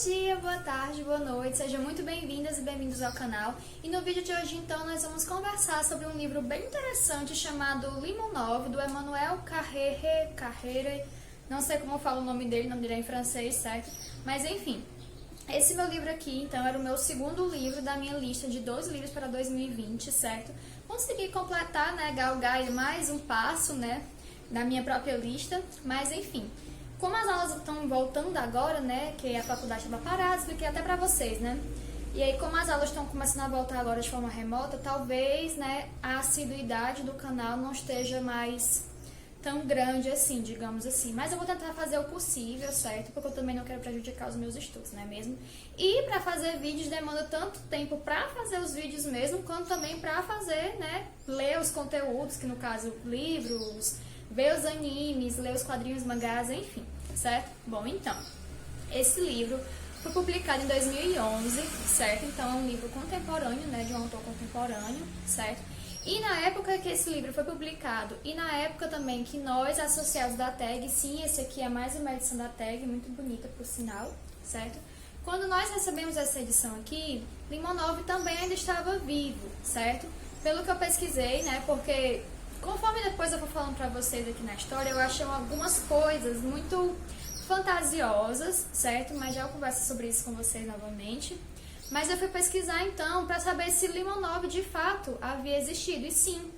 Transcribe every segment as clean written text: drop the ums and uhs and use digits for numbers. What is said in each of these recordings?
dia, boa tarde, boa noite, sejam muito bem-vindas e bem-vindos ao canal. E no vídeo de hoje, então, nós vamos conversar sobre um livro bem interessante chamado Limonov, do Emmanuel Carrère, não sei como eu falo o nome dele é em francês, certo? Mas enfim, esse meu livro aqui, então, era o meu segundo livro da minha lista de 12 livros para 2020, certo? Consegui completar, né, galgar mais um passo, né, da minha própria lista, mas enfim. Como as aulas estão voltando agora, né, que a faculdade estava parada, expliquei até pra vocês, né? E aí, como as aulas estão começando a voltar agora de forma remota, talvez, né, a assiduidade do canal não esteja mais tão grande assim, digamos assim. Mas eu vou tentar fazer o possível, certo? Porque eu também não quero prejudicar os meus estudos, não é mesmo? E pra fazer vídeos demanda tanto tempo pra fazer os vídeos mesmo, quanto também pra fazer, né, ler os conteúdos, que no caso, livros, ver os animes, ler os quadrinhos, mangás, enfim, certo? Bom, então, esse livro foi publicado em 2011, certo? Então é um livro contemporâneo, né, de um autor contemporâneo, certo? E na época que esse livro foi publicado, e na época também que nós, associados da TAG, sim, esse aqui é mais uma edição da TAG, muito bonita por sinal, certo? Quando nós recebemos essa edição aqui, Limonov também ainda estava vivo, certo? Pelo que eu pesquisei, né, porque conforme depois eu vou falando pra vocês aqui na história, eu achei algumas coisas muito fantasiosas, certo? Mas já eu converso sobre isso com vocês novamente. Mas eu fui pesquisar então pra saber se Limonov de fato havia existido. E sim,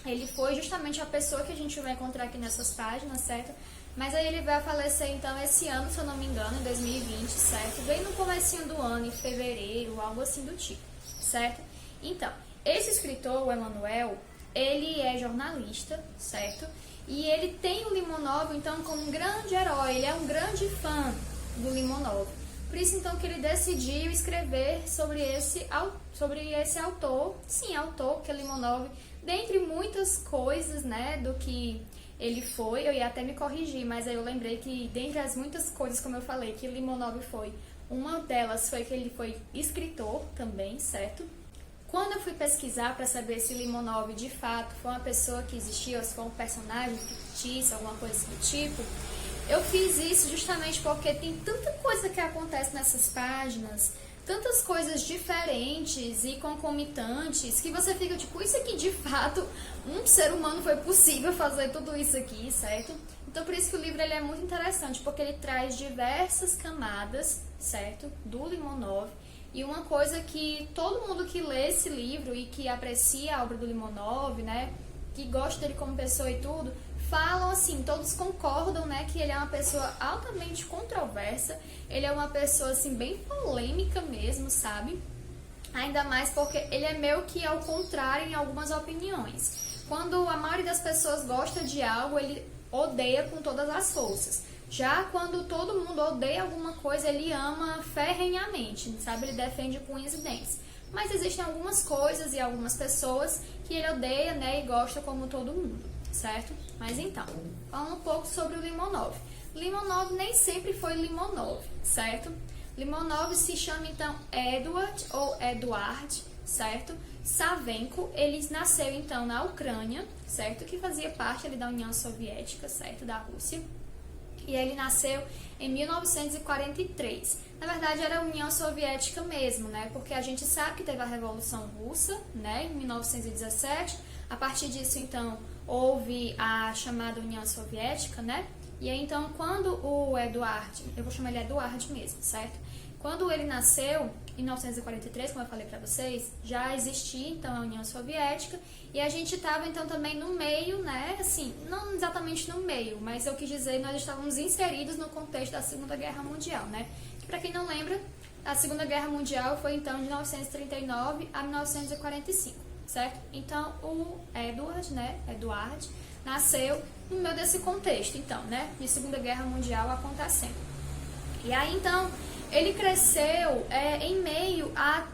ele foi justamente a pessoa que a gente vai encontrar aqui nessas páginas, certo? Mas aí ele vai falecer então esse ano, se eu não me engano, em 2020, certo? Bem no comecinho do ano, em fevereiro, algo assim do tipo, certo? Então, esse escritor, o Emmanuel, ele é jornalista, certo? E ele tem o Limonov, então, como um grande herói. Ele é um grande fã do Limonov. Por isso, então, que ele decidiu escrever sobre esse autor. Sim, autor, que é Limonov. Dentre muitas coisas, né, do que ele foi, eu ia até me corrigir, mas aí eu lembrei que, dentre as muitas coisas, como eu falei, que Limonov foi, uma delas foi que ele foi escritor também, certo? Quando eu fui pesquisar para saber se Limonov de fato foi uma pessoa que existiu, ou se foi um personagem fictício, alguma coisa assim do tipo, eu fiz isso justamente porque tem tanta coisa que acontece nessas páginas, tantas coisas diferentes e concomitantes, que você fica tipo, isso aqui de fato, um ser humano foi possível fazer tudo isso aqui, certo? Então por isso que o livro ele é muito interessante, porque ele traz diversas camadas, certo, do Limonov. E uma coisa que todo mundo que lê esse livro e que aprecia a obra do Limonov, né, que gosta dele como pessoa e tudo, falam assim, todos concordam, né, que ele é uma pessoa altamente controversa, ele é uma pessoa, assim, bem polêmica mesmo, sabe? Ainda mais porque ele é meio que ao contrário em algumas opiniões. Quando a maioria das pessoas gosta de algo, ele odeia com todas as forças. Já quando todo mundo odeia alguma coisa, ele ama ferrenhamente, sabe? Ele defende com unhas e dentes. Mas existem algumas coisas e algumas pessoas que ele odeia, né? E gosta como todo mundo, certo? Mas então, falando um pouco sobre o Limonov. Limonov nem sempre foi Limonov, certo? Limonov se chama então Edward ou Eduard, certo? Savenko, ele nasceu então na Ucrânia, certo? Que fazia parte ali da União Soviética, certo? Da Rússia. E ele nasceu em 1943. Na verdade, era a União Soviética mesmo, né? Porque a gente sabe que teve a Revolução Russa, né? Em 1917. A partir disso, então, houve a chamada União Soviética, né? E aí, então, quando o Eduard, eu vou chamar ele Eduard mesmo, certo? Quando ele nasceu, em 1943, como eu falei pra vocês, já existia, então, a União Soviética, e a gente estava, então, também no meio, né, assim, não exatamente no meio, mas eu quis dizer, nós estávamos inseridos no contexto da Segunda Guerra Mundial, né, que pra quem não lembra, a Segunda Guerra Mundial foi, então, de 1939 a 1945, certo? Então, o Edward, né, Eduard, nasceu no meio desse contexto, então, né, de Segunda Guerra Mundial acontecendo. E aí, então, ele cresceu em meio a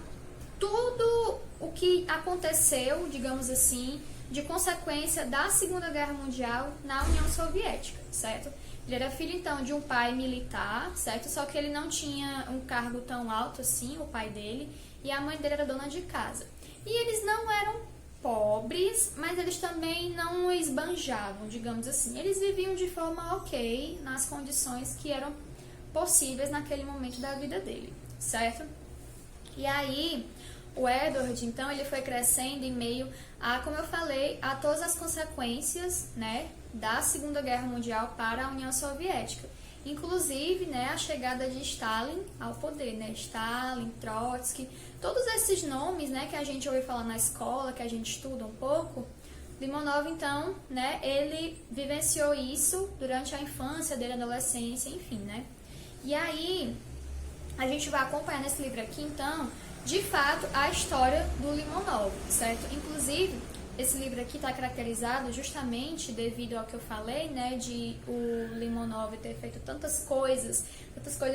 tudo o que aconteceu, digamos assim, de consequência da Segunda Guerra Mundial na União Soviética, certo? Ele era filho, então, de um pai militar, certo? Só que ele não tinha um cargo tão alto assim, o pai dele, e a mãe dele era dona de casa. E eles não eram pobres, mas eles também não esbanjavam, digamos assim. Eles viviam de forma ok, nas condições que eram possíveis naquele momento da vida dele, certo? E aí, o Edward, então, ele foi crescendo em meio a, como eu falei, a todas as consequências, né, da Segunda Guerra Mundial para a União Soviética. Inclusive, né, a chegada de Stalin ao poder, né, Stalin, Trotsky, todos esses nomes, né, que a gente ouve falar na escola, que a gente estuda um pouco. Limonov, então, né, ele vivenciou isso durante a infância dele, adolescência, enfim, né. E aí, a gente vai acompanhar nesse livro aqui, então, de fato, a história do Limonov, certo? Inclusive, esse livro aqui está caracterizado justamente devido ao que eu falei, né, de o Limonov ter feito tantas coisas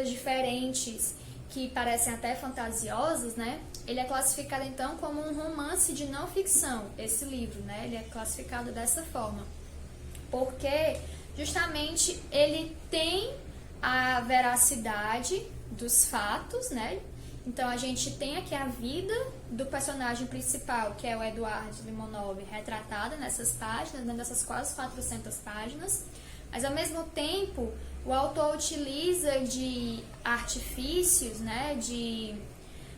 diferentes, que parecem até fantasiosas, né? Ele é classificado, então, como um romance de não ficção, esse livro, né? Ele é classificado dessa forma, porque justamente ele tem a veracidade dos fatos, né? Então, a gente tem aqui a vida do personagem principal, que é o Eduard Limonov, retratada nessas páginas, nessas quase 400 páginas, mas, ao mesmo tempo, o autor utiliza de artifícios, né,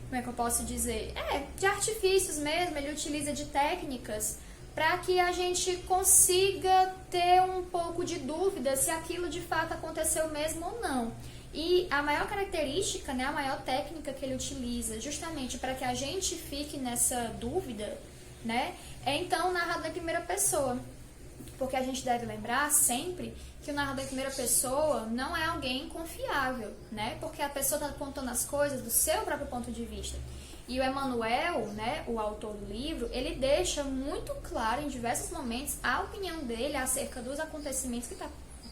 como é que eu posso dizer? De artifícios mesmo, ele utiliza de técnicas para que a gente consiga ter um pouco de dúvida se aquilo de fato aconteceu mesmo ou não. E a maior característica, né, a maior técnica que ele utiliza justamente para que a gente fique nessa dúvida, né, é então narrado em primeira pessoa. Porque a gente deve lembrar sempre que o narrador em primeira pessoa não é alguém confiável, né? Porque a pessoa está contando as coisas do seu próprio ponto de vista. E o Emmanuel, né, o autor do livro, ele deixa muito claro em diversos momentos a opinião dele acerca dos acontecimentos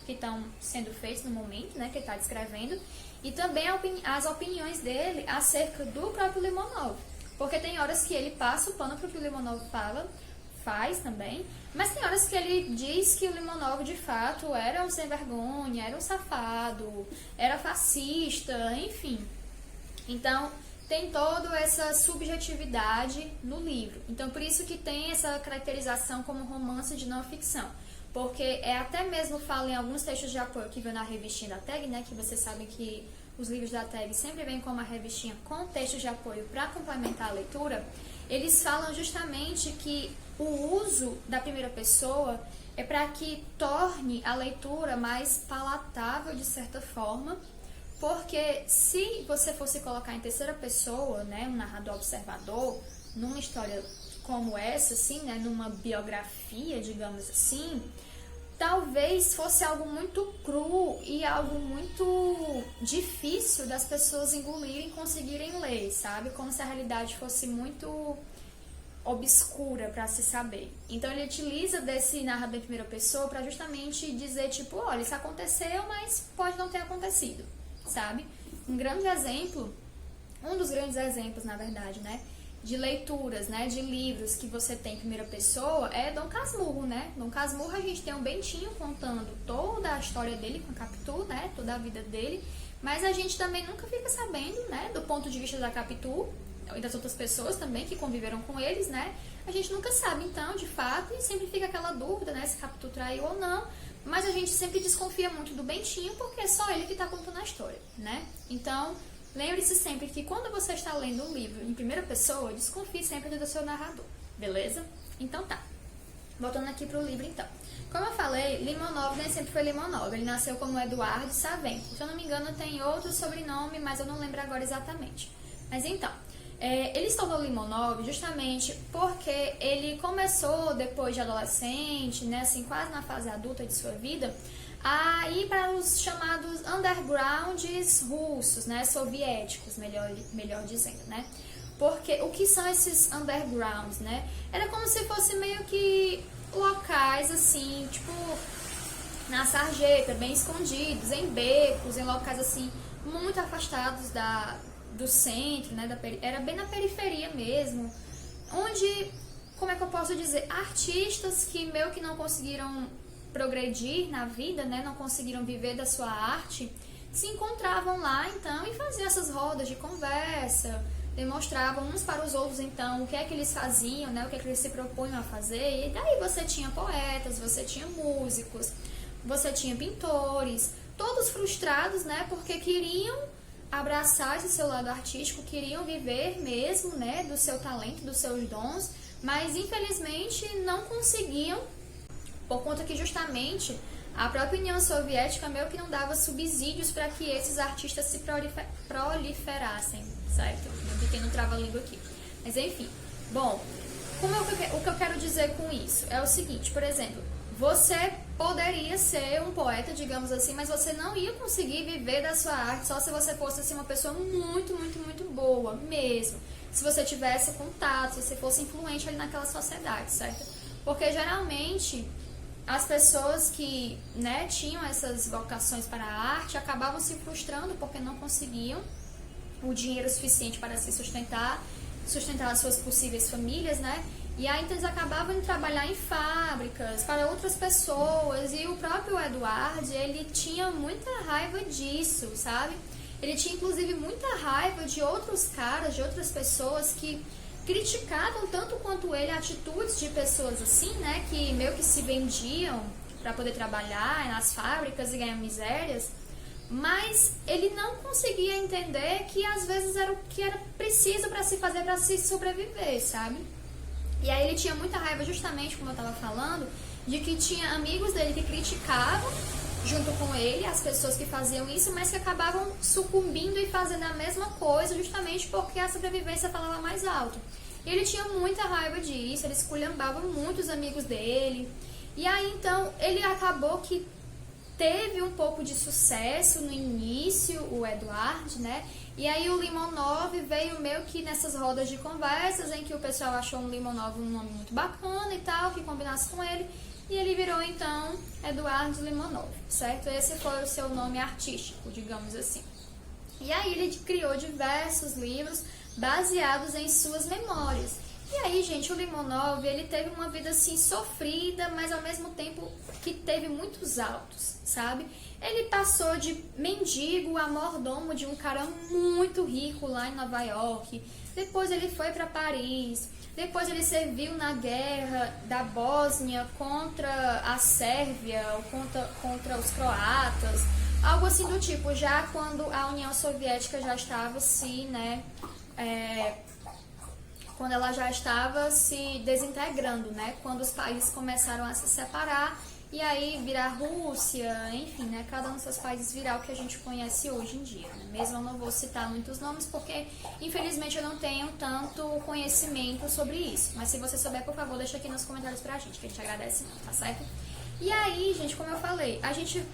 que estão sendo feitos no momento, né, que ele está descrevendo, e também as opiniões dele acerca do próprio Limonov. Porque tem horas que ele passa o pano para o que o Limonov faz também, mas tem horas que ele diz que o Limonov de fato era um sem vergonha, era um safado, era fascista, enfim. Então, tem toda essa subjetividade no livro. Então, por isso que tem essa caracterização como romance de não ficção. Porque até mesmo fala em alguns textos de apoio que vem na revistinha da TAG, né, que vocês sabem que os livros da TAG sempre vêm com uma revistinha com textos de apoio para complementar a leitura. Eles falam justamente que o uso da primeira pessoa é para que torne a leitura mais palatável de certa forma, porque se você fosse colocar em terceira pessoa, né, um narrador observador, numa história como essa, assim, né, numa biografia, digamos assim, talvez fosse algo muito cru e algo muito difícil das pessoas engolirem e conseguirem ler, sabe? Como se a realidade fosse muito obscura para se saber. Então ele utiliza desse narrador em primeira pessoa para justamente dizer, tipo, olha, isso aconteceu, mas pode não ter acontecido, sabe? Um dos grandes exemplos, na verdade, né, de leituras, né, de livros que você tem em primeira pessoa é Dom Casmurro, né? Dom Casmurro, a gente tem um Bentinho contando toda a história dele com a Capitu, né, toda a vida dele, mas a gente também nunca fica sabendo, né, do ponto de vista da Capitu e das outras pessoas também que conviveram com eles, né? A gente nunca sabe, então, de fato, e sempre fica aquela dúvida, né, se Capitu traiu ou não, mas a gente sempre desconfia muito do Bentinho porque é só ele que está contando a história, né? Então, lembre-se sempre que quando você está lendo um livro em primeira pessoa, desconfie sempre do seu narrador, beleza? Então tá. Voltando aqui pro livro, então. Como eu falei, Limonov nem sempre foi Limonov. Ele nasceu como Eduard Savenko. Se eu não me engano, tem outro sobrenome, mas eu não lembro agora exatamente. Mas então, ele se tornou Limonov justamente porque ele começou, depois de adolescente, né, assim, quase na fase adulta de sua vida, a ir para os chamados undergrounds russos, né, soviéticos, melhor dizendo, né? Porque o que são esses undergrounds, né? Era como se fosse meio que locais assim, tipo na sarjeta, bem escondidos, em becos, em locais assim muito afastados do centro, né? Era bem na periferia mesmo, onde, como é que eu posso dizer, artistas que meio que não conseguiram progredir na vida, né, não conseguiram viver da sua arte, se encontravam lá então e faziam essas rodas de conversa, demonstravam uns para os outros então o que é que eles faziam, né, o que é que eles se propunham a fazer, e daí você tinha poetas, você tinha músicos, você tinha pintores, todos frustrados, né, porque queriam abraçar esse seu lado artístico, queriam viver mesmo, né, do seu talento, dos seus dons, mas infelizmente não conseguiam, por conta que justamente a própria União Soviética meio que não dava subsídios para que esses artistas se proliferassem, certo? Um pequeno trava-língua aqui. Mas enfim, bom, o que eu quero dizer com isso é o seguinte, por exemplo, você poderia ser um poeta, digamos assim, mas você não ia conseguir viver da sua arte só se você fosse assim, uma pessoa muito, muito, muito boa mesmo. Se você tivesse contato, se você fosse influente ali naquela sociedade, certo? Porque geralmente as pessoas que, né, tinham essas vocações para a arte acabavam se frustrando porque não conseguiam o dinheiro suficiente para se sustentar as suas possíveis famílias, né? E aí então eles acabavam de trabalhar em fábricas para outras pessoas, e o próprio Eduardo, ele tinha muita raiva disso, sabe? Ele tinha inclusive muita raiva de outros caras, de outras pessoas que criticavam tanto quanto ele atitudes de pessoas assim, né, que meio que se vendiam para poder trabalhar nas fábricas e ganhar misérias, mas ele não conseguia entender que às vezes era o que era preciso para se fazer, para se sobreviver, sabe? E aí ele tinha muita raiva, justamente como eu estava falando, de que tinha amigos dele que criticavam junto com ele as pessoas que faziam isso, mas que acabavam sucumbindo e fazendo a mesma coisa, justamente porque a sobrevivência falava mais alto. E ele tinha muita raiva disso, ele esculhambava muito os amigos dele. E aí então ele acabou que teve um pouco de sucesso no início, o Eduardo, né? E aí o Limonov veio meio que nessas rodas de conversas em que o pessoal achou um Limonov um nome muito bacana e tal, que combinasse com ele. E ele virou, então, Eduardo Limonov, certo? Esse foi o seu nome artístico, digamos assim. E aí ele criou diversos livros baseados em suas memórias. E aí, gente, o Limonov, ele teve uma vida, assim, sofrida, mas ao mesmo tempo que teve muitos altos, sabe? Ele passou de mendigo a mordomo de um cara muito rico lá em Nova York. Depois ele foi para Paris. Depois ele serviu na guerra da Bósnia contra a Sérvia, ou contra os croatas, algo assim do tipo, já quando a União Soviética já estava quando ela já estava se desintegrando, né? Quando os países começaram a se separar e aí virar Rússia, enfim, né? Cada um dos seus países virar o que a gente conhece hoje em dia, né? Mesmo eu não vou citar muitos nomes porque, infelizmente, eu não tenho tanto conhecimento sobre isso. Mas se você souber, por favor, deixa aqui nos comentários pra gente, que a gente agradece muito, tá certo? E aí, gente, como eu falei, a gente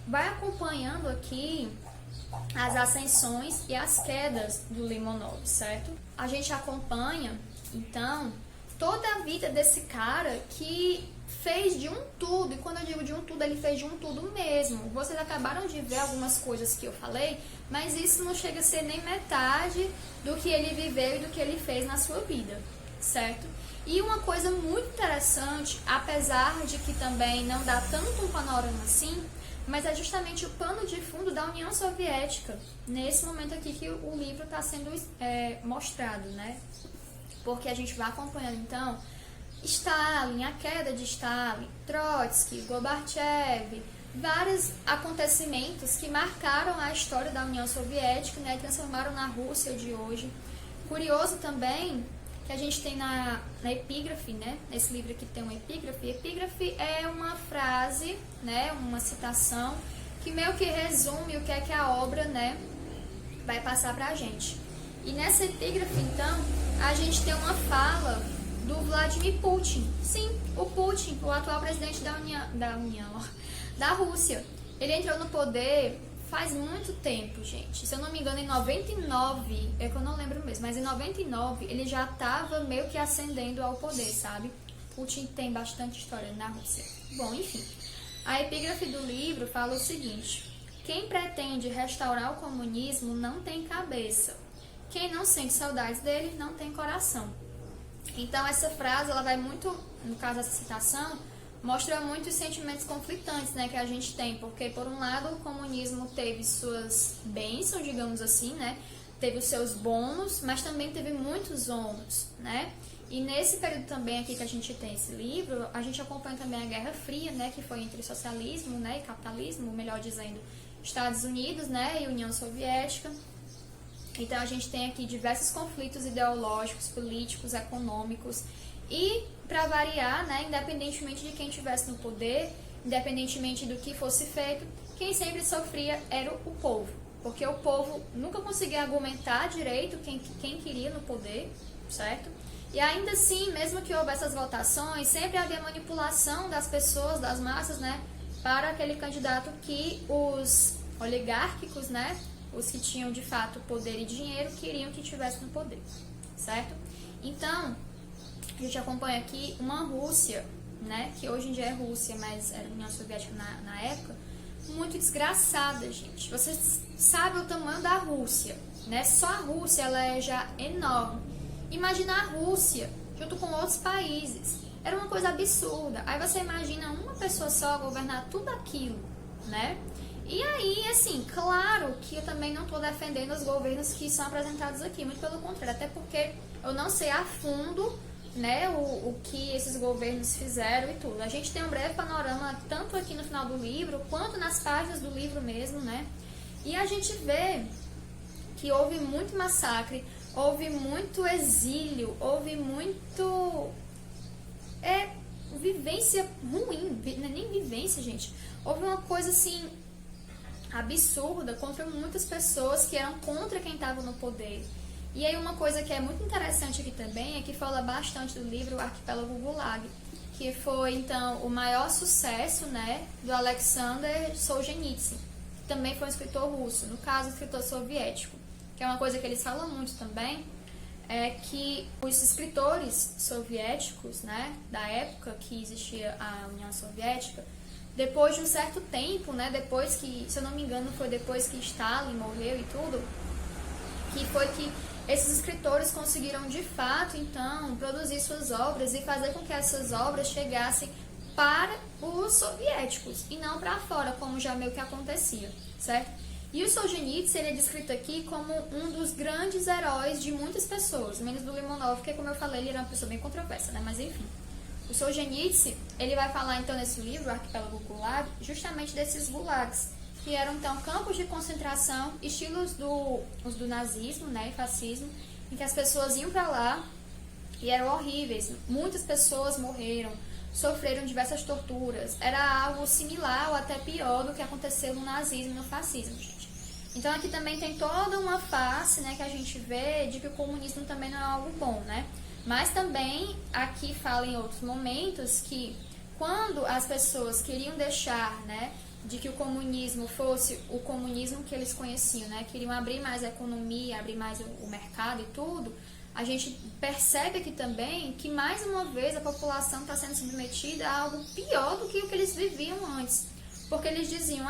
vai acompanhando aqui as ascensões e as quedas do Limonov, certo? A gente acompanha, então, toda a vida desse cara que fez de um tudo, e quando eu digo de um tudo, ele fez de um tudo mesmo. Vocês acabaram de ver algumas coisas que eu falei, mas isso não chega a ser nem metade do que ele viveu e do que ele fez na sua vida, certo? E uma coisa muito interessante, apesar de que também não dá tanto um panorama assim, mas é justamente o pano de fundo da União Soviética, nesse momento aqui que o livro está sendo mostrado, né? Porque a gente vai acompanhando, então, Stalin, a queda de Stalin, Trotsky, Gorbachev, vários acontecimentos que marcaram a história da União Soviética, né, e transformaram na Rússia de hoje. Curioso também que a gente tem na epígrafe, né, nesse livro aqui tem uma epígrafe. Epígrafe é uma frase, né, uma citação que meio que resume o que é que a obra, né, vai passar pra gente. E nessa epígrafe, então, a gente tem uma fala do Vladimir Putin. Sim, o Putin, o atual presidente da Rússia. Ele entrou no poder faz muito tempo, gente. Se eu não me engano, em 99, é que eu não lembro mesmo, mas em 99 ele já estava meio que ascendendo ao poder, sabe? Putin tem bastante história na Rússia. Bom, enfim. A epígrafe do livro fala o seguinte: quem pretende restaurar o comunismo não tem cabeça. Quem não sente saudades dele não tem coração. Então essa frase, ela vai muito, no caso dessa citação, mostra muito os sentimentos conflitantes, né, que a gente tem, porque por um lado o comunismo teve suas bênçãos, digamos assim, né, teve os seus bônus, mas também teve muitos ônus, né, e nesse período também aqui que a gente tem esse livro, a gente acompanha também a Guerra Fria, né, que foi entre socialismo, né, e capitalismo, melhor dizendo, Estados Unidos, né, e União Soviética. Então a gente tem aqui diversos conflitos ideológicos, políticos, econômicos e, para variar, né, independentemente de quem estivesse no poder, independentemente do que fosse feito, quem sempre sofria era o povo, porque o povo nunca conseguia argumentar direito quem queria no poder, certo? E ainda assim, mesmo que houvesse essas votações, sempre havia manipulação das pessoas, das massas, né, para aquele candidato que os oligárquicos, né, os que tinham de fato poder e dinheiro, queriam que estivesse no poder, certo? Então, a gente acompanha aqui uma Rússia, né, que hoje em dia é Rússia, mas era União Soviética na época, muito desgraçada, gente. Vocês sabem o tamanho da Rússia, né? Só a Rússia ela é já enorme. Imagina a Rússia junto com outros países. Era uma coisa absurda. Aí você imagina uma pessoa só governar tudo aquilo, né? E aí, assim, claro que eu também não estou defendendo os governos que são apresentados aqui, muito pelo contrário, até porque eu não sei a fundo, né, o que esses governos fizeram e tudo. A gente tem um breve panorama tanto aqui no final do livro, quanto nas páginas do livro mesmo, né? E a gente vê que houve muito massacre, houve muito exílio, houve muito... vivência ruim, não é nem vivência, gente. Houve uma coisa, assim, absurda contra muitas pessoas que eram contra quem estava no poder. E aí uma coisa que é muito interessante aqui também é que fala bastante do livro O Arquipélago Gulag, que foi, então, o maior sucesso, né, do Alexander Solzhenitsyn, que também foi um escritor russo, no caso, um escritor soviético, que é uma coisa que eles falam muito também, é que os escritores soviéticos, né, da época que existia a União Soviética, depois de um certo tempo, né, depois que, se eu não me engano, foi depois que Stalin morreu e tudo, que foi que esses escritores conseguiram de fato, então, produzir suas obras e fazer com que essas obras chegassem para os soviéticos e não para fora, como já meio que acontecia, certo? E o Solzhenitsyn ele é descrito aqui como um dos grandes heróis de muitas pessoas, menos do Limonov, porque, como eu falei, ele era uma pessoa bem controversa, né? Mas enfim. O Solzhenitsyn, ele vai falar então nesse livro, O Arquipélago Gulag, justamente desses gulags, que eram então campos de concentração, estilos os do nazismo, né, e fascismo, em que as pessoas iam para lá e eram horríveis. Muitas pessoas morreram, sofreram diversas torturas. Era algo similar ou até pior do que aconteceu no nazismo e no fascismo, gente. Então aqui também tem toda uma face, né, que a gente vê de que o comunismo também não é algo bom, né? Mas também aqui fala em outros momentos que quando as pessoas queriam deixar, né, de que o comunismo fosse o comunismo que eles conheciam, né, queriam abrir mais a economia, abrir mais o mercado e tudo, a gente percebe aqui também que mais uma vez a população está sendo submetida a algo pior do que o que eles viviam antes. Porque eles diziam,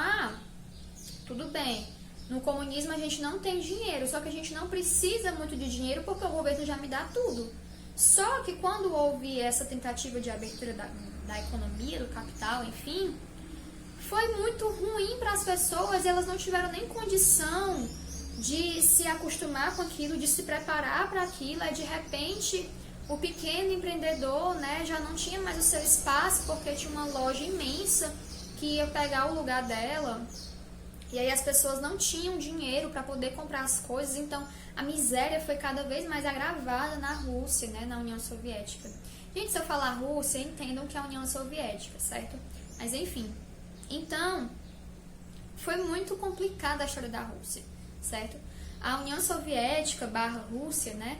tudo bem, no comunismo a gente não tem dinheiro, só que a gente não precisa muito de dinheiro porque o governo já me dá tudo. Só que quando houve essa tentativa de abertura da economia, do capital, enfim, foi muito ruim para as pessoas e elas não tiveram nem condição de se acostumar com aquilo, de se preparar para aquilo. Aí, de repente, o pequeno empreendedor, né, já não tinha mais o seu espaço porque tinha uma loja imensa que ia pegar o lugar dela. E aí as pessoas não tinham dinheiro para poder comprar as coisas, então a miséria foi cada vez mais agravada na Rússia, né, na União Soviética. Gente, se eu falar Rússia, entendam que é a União Soviética, certo? Mas enfim, então foi muito complicada a história da Rússia, certo? A União Soviética / Rússia, né,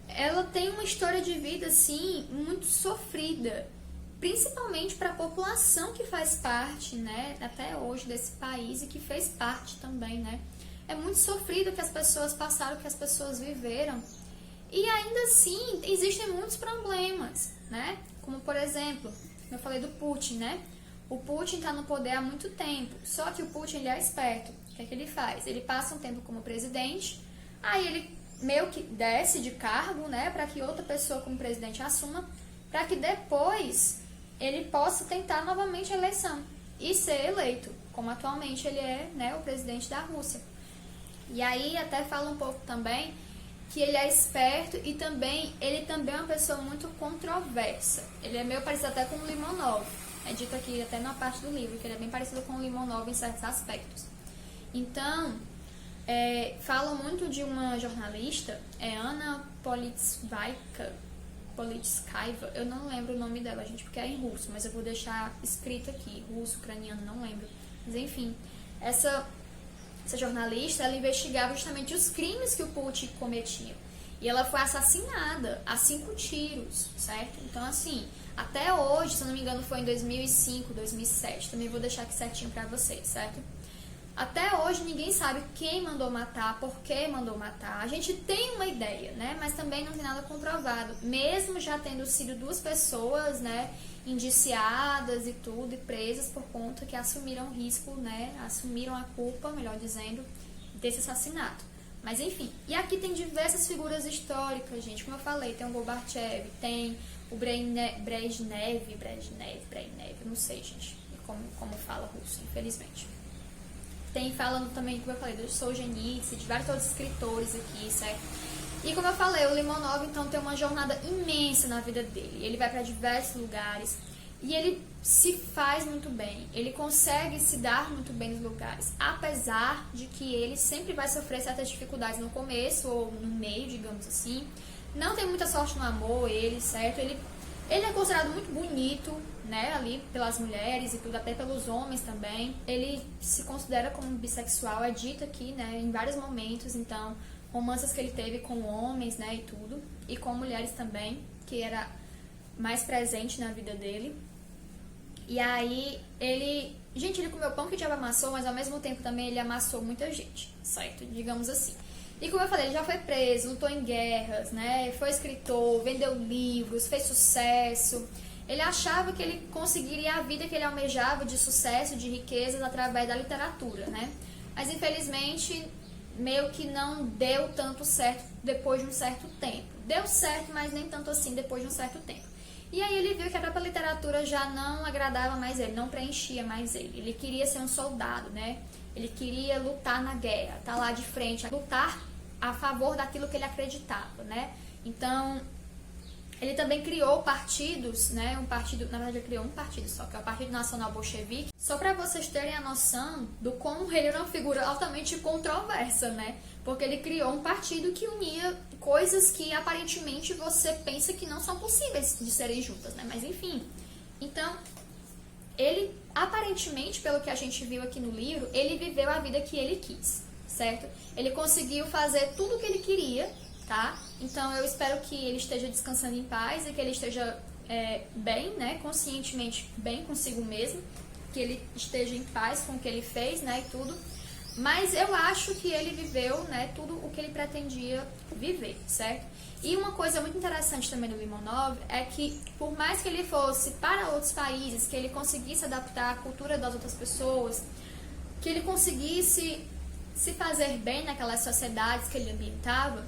ela tem uma história de vida, assim, muito sofrida, principalmente para a população que faz parte, né, até hoje desse país e que fez parte também, né. É muito sofrido o que as pessoas passaram, o que as pessoas viveram. E ainda assim, existem muitos problemas, né, como por exemplo, eu falei do Putin, né. O Putin está no poder há muito tempo, só que o Putin ele é esperto. O que é que ele faz? Ele passa um tempo como presidente, aí ele meio que desce de cargo, né, para que outra pessoa como presidente assuma, para que depois ele possa tentar novamente a eleição e ser eleito, como atualmente ele é, né, o presidente da Rússia. E aí até fala um pouco também que ele é esperto e também ele também é uma pessoa muito controversa. Ele é meio parecido até com o Limonov. É dito aqui até na parte do livro que ele é bem parecido com o Limonov em certos aspectos. Então, falam muito de uma jornalista, Anna Politskaya, eu não lembro o nome dela, gente, porque é em russo, mas eu vou deixar escrito aqui, russo, ucraniano, não lembro. Mas enfim, essa jornalista, ela investigava justamente os crimes que o Putin cometia. E ela foi assassinada a 5 tiros, certo? Então, assim, até hoje, se eu não me engano, foi em 2005, 2007, também vou deixar aqui certinho pra vocês, certo? Até hoje ninguém sabe quem mandou matar, por que mandou matar. A gente tem uma ideia, né? Mas também não tem nada comprovado. Mesmo já tendo sido 2 pessoas, né, indiciadas e tudo, e presas por conta que assumiram o risco, né? Assumiram a culpa, melhor dizendo, desse assassinato. Mas enfim, e aqui tem diversas figuras históricas, gente. Como eu falei, tem o Gorbachev, tem o Brezhnev, eu não sei, gente, como fala russo, infelizmente. Tem falando também, como eu falei, do Solzhenitsyn, de vários outros escritores aqui, certo? E como eu falei, o Limonov, então, tem uma jornada imensa na vida dele. Ele vai para diversos lugares e ele se faz muito bem. Ele consegue se dar muito bem nos lugares, apesar de que ele sempre vai sofrer certas dificuldades no começo ou no meio, digamos assim. Não tem muita sorte no amor, ele, certo? Ele é considerado muito bonito, né, ali pelas mulheres e tudo, até pelos homens também. Ele se considera como bissexual, é dito aqui, né, em vários momentos. Então, romances que ele teve com homens, né, e tudo, e com mulheres também, que era mais presente na vida dele. E aí, ele comeu pão que o diabo amassou, mas ao mesmo tempo também ele amassou muita gente, certo? Digamos assim. E como eu falei, ele já foi preso, lutou em guerras, né? Foi escritor, vendeu livros, fez sucesso. Ele achava que ele conseguiria a vida que ele almejava de sucesso, de riquezas, através da literatura, né? Mas infelizmente, meio que não deu tanto certo depois de um certo tempo. Deu certo, mas nem tanto assim depois de um certo tempo. E aí ele viu que a própria literatura já não agradava mais ele, não preenchia mais ele. Ele queria ser um soldado, né? Ele queria lutar na guerra, estar lá de frente, lutar a favor daquilo que ele acreditava, né? Então, ele também criou partidos, né? Na verdade, ele criou um partido só, que é o Partido Nacional Bolchevique. Só para vocês terem a noção do como ele era uma figura altamente controversa, né? Porque ele criou um partido que unia coisas que aparentemente você pensa que não são possíveis de serem juntas, né? Mas enfim. Então, ele aparentemente, pelo que a gente viu aqui no livro, ele viveu a vida que ele quis, certo? Ele conseguiu fazer tudo o que ele queria, tá? Então eu espero que ele esteja descansando em paz e que ele esteja bem, né? Conscientemente bem consigo mesmo, que ele esteja em paz com o que ele fez, né? E tudo. Mas eu acho que ele viveu, né, tudo o que ele pretendia viver, certo? E uma coisa muito interessante também do Limonov é que, por mais que ele fosse para outros países, que ele conseguisse adaptar a cultura das outras pessoas, que ele conseguisse se fazer bem naquelas sociedades que ele ambientava,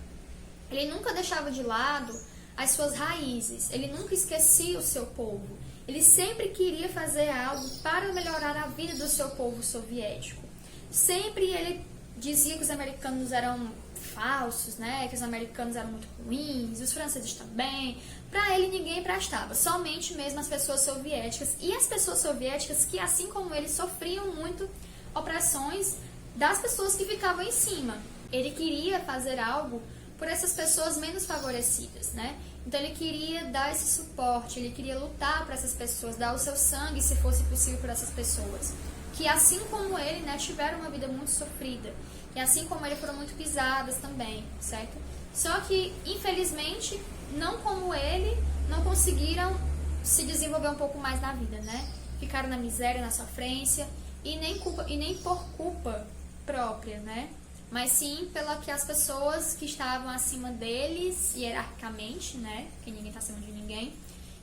ele nunca deixava de lado as suas raízes, ele nunca esquecia o seu povo. Ele sempre queria fazer algo para melhorar a vida do seu povo soviético. Sempre ele dizia que os americanos eram falsos, né? Que os americanos eram muito ruins, os franceses também. Para ele ninguém prestava, somente mesmo as pessoas soviéticas. E as pessoas soviéticas que, assim como ele, sofriam muito opressões das pessoas que ficavam em cima. Ele queria fazer algo por essas pessoas menos favorecidas, né? Então ele queria dar esse suporte, ele queria lutar para essas pessoas, dar o seu sangue, se fosse possível, para essas pessoas. Que assim como ele, né, tiveram uma vida muito sofrida. E assim como ele, foram muito pisadas também, certo? Só que, infelizmente, não como ele, não conseguiram se desenvolver um pouco mais na vida, né? Ficaram na miséria, na sofrência, e nem por culpa própria, né? Mas sim pela que as pessoas que estavam acima deles, hierarquicamente, né? Porque ninguém está acima de ninguém.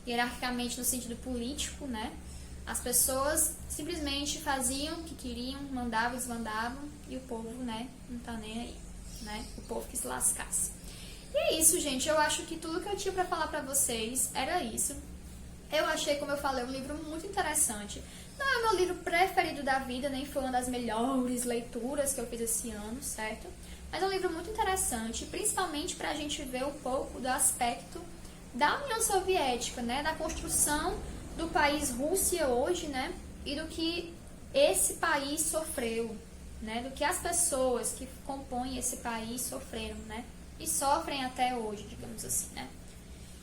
Hierarquicamente no sentido político, né? As pessoas simplesmente faziam o que queriam, mandavam, desmandavam, e o povo, né, não tá nem aí, né? O povo que se lascasse. E é isso, gente. Eu acho que tudo que eu tinha pra falar pra vocês era isso. Eu achei, como eu falei, um livro muito interessante. Não é o meu livro preferido da vida, nem foi uma das melhores leituras que eu fiz esse ano, certo? Mas é um livro muito interessante, principalmente pra gente ver um pouco do aspecto da União Soviética, né? Da construção do país Rússia hoje, né? E do que esse país sofreu, né, do que as pessoas que compõem esse país sofreram, né, e sofrem até hoje, digamos assim, né.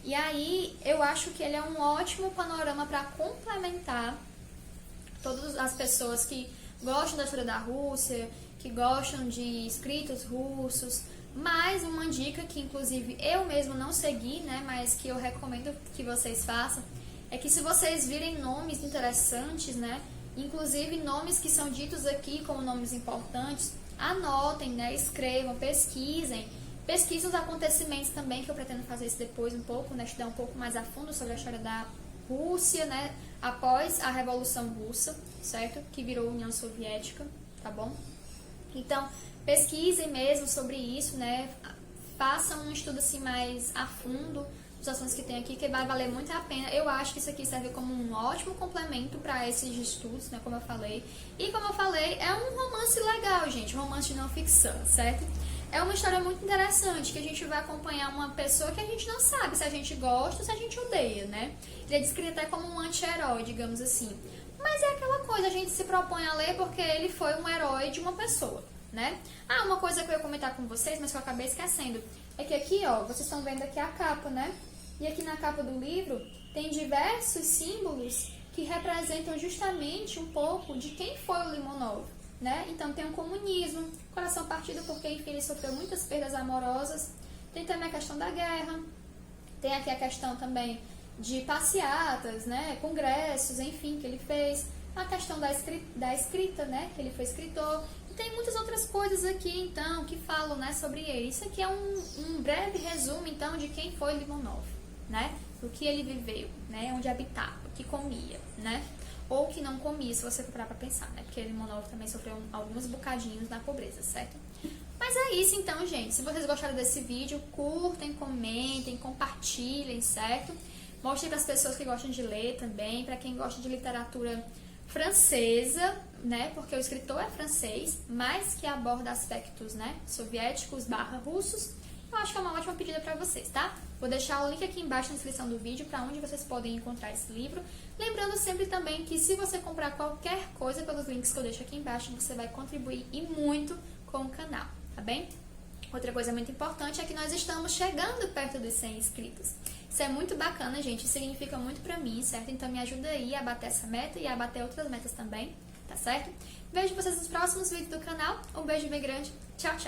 E aí eu acho que ele é um ótimo panorama para complementar todas as pessoas que gostam da história da Rússia, que gostam de escritos russos. Mais uma dica que inclusive eu mesmo não segui, né, mas que eu recomendo que vocês façam, é que se vocês virem nomes interessantes, né, inclusive nomes que são ditos aqui como nomes importantes, anotem, né, escrevam, pesquisem os acontecimentos também, que eu pretendo fazer isso depois um pouco, né, estudar um pouco mais a fundo sobre a história da Rússia, né, após a Revolução Russa, certo? Que virou União Soviética, tá bom? Então, pesquisem mesmo sobre isso, né, façam um estudo assim mais a fundo dos assuntos que tem aqui, que vai valer muito a pena. Eu acho que isso aqui serve como um ótimo complemento para esses estudos, né, como eu falei. E como eu falei, é um romance legal, gente, um romance de não ficção, certo? É uma história muito interessante, que a gente vai acompanhar uma pessoa que a gente não sabe se a gente gosta ou se a gente odeia, né? Ele é descrito até como um anti-herói, digamos assim. Mas é aquela coisa, a gente se propõe a ler porque ele foi um herói de uma pessoa, né? Ah, uma coisa que eu ia comentar com vocês, mas que eu acabei esquecendo, é que aqui, ó, vocês estão vendo aqui a capa, né? E aqui na capa do livro tem diversos símbolos que representam justamente um pouco de quem foi o Limonov, né? Então tem o comunismo, coração partido porque, enfim, ele sofreu muitas perdas amorosas. Tem também a questão da guerra, tem aqui a questão também de passeatas, né? Congressos, enfim, que ele fez. A questão da escrita, né? Que ele foi escritor. E tem muitas outras coisas aqui, então, que falam, né, sobre ele. Isso aqui é um breve resumo, então, de quem foi Limonov, né? O que ele viveu, né? Onde habitava, o que comia, né? Ou que não comia, se você for parar pra pensar, né? Porque Limonov também sofreu alguns bocadinhos na pobreza, certo? Mas é isso então, gente. Se vocês gostaram desse vídeo, curtem, comentem, compartilhem, certo? Mostrem para as pessoas que gostam de ler também, para quem gosta de literatura francesa, né? Porque o escritor é francês, mas que aborda aspectos, né, soviéticos/russos. Eu acho que é uma ótima pedida para vocês, tá? Vou deixar o link aqui embaixo na descrição do vídeo para onde vocês podem encontrar esse livro. Lembrando sempre também que se você comprar qualquer coisa pelos links que eu deixo aqui embaixo, você vai contribuir e muito com o canal, tá bem? Outra coisa muito importante é que nós estamos chegando perto dos 100 inscritos. Isso é muito bacana, gente, significa muito pra mim, certo? Então me ajuda aí a bater essa meta e a bater outras metas também, tá certo? Vejo vocês nos próximos vídeos do canal. Um beijo bem grande. Tchau, tchau!